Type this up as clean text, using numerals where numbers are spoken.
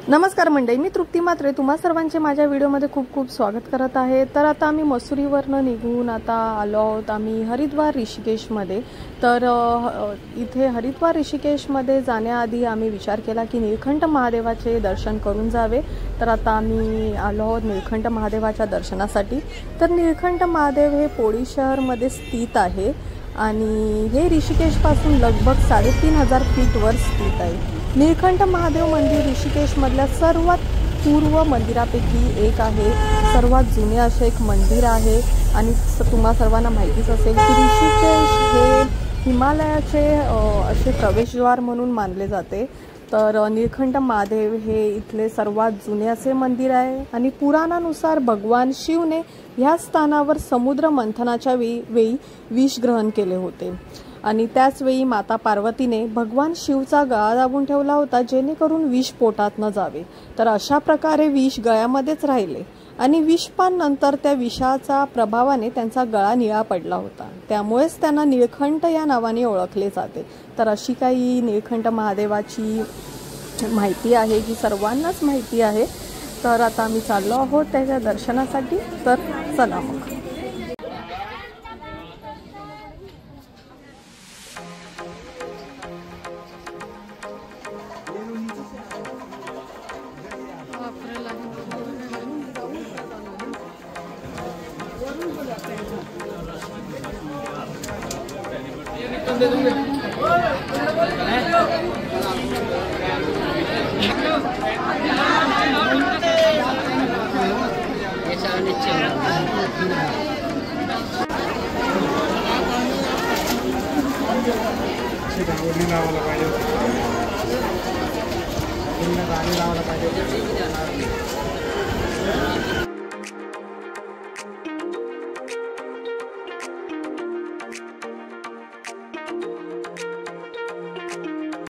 नमस्कार मंडळी, मी तृप्ती म्हात्रे तुम्हा सर्वांचे माझ्या व्हिडिओमध्ये खूप खूप स्वागत करत आहे। तर आता आम्ही मसुरीवरनं निघून आता आलो आहोत आम्ही हरिद्वार ऋषिकेशमध्ये। तर इथे हरिद्वार ऋषिकेशमध्ये जाण्याआधी आम्ही विचार केला की नीलकंठ महादेवाचे दर्शन करून जावे। तर आता आम्ही आलो आहोत नीलकंठ महादेवाच्या दर्शनासाठी। तर नीलकंठ महादेव हे पोडी शहरमध्ये स्थित आहे आणि हे ऋषिकेशपासून लगभग 3500 फीटवर स्थित आहे। नीलकंठ महादेव मंदिर ऋषिकेशमधल्या सर्वात पूर्व मंदिरापैकी एक आहे। सर्वात जुने असे एक मंदिर आहे आणि तुम्हा सर्वांना माहितीच असेल की ऋषिकेश हे हिमालयाचे असे प्रवेशद्वार म्हणून मानले जाते। तर नीलकंठ महादेव हे इथले सर्वात जुने असे मंदिर आहे आणि पुराणानुसार भगवान शिवने ह्या स्थानावर समुद्र मंथनाच्या वेळी विष ग्रहण केले होते आणि त्याच वेळी माता पार्वतीने भगवान शिवचा गळा दाबून ठेवला होता जेणेकरून विष पोटात न जावे। तर अशा प्रकारे विष गळ्यामध्येच राहिले आणि विषपान नंतर त्या विषाच्या प्रभावाने त्यांचा गळा निळा पडला होता, त्यामुळेच त्यांना नीलकंठ या नावाने ओळखले जाते। तर अशी काही नीलकंठ महादेवाची माहिती आहे जी सर्वांनाच माहिती आहे। तर आता आम्ही चाललो आहोत त्याच्या दर्शनासाठी। तर चला मग।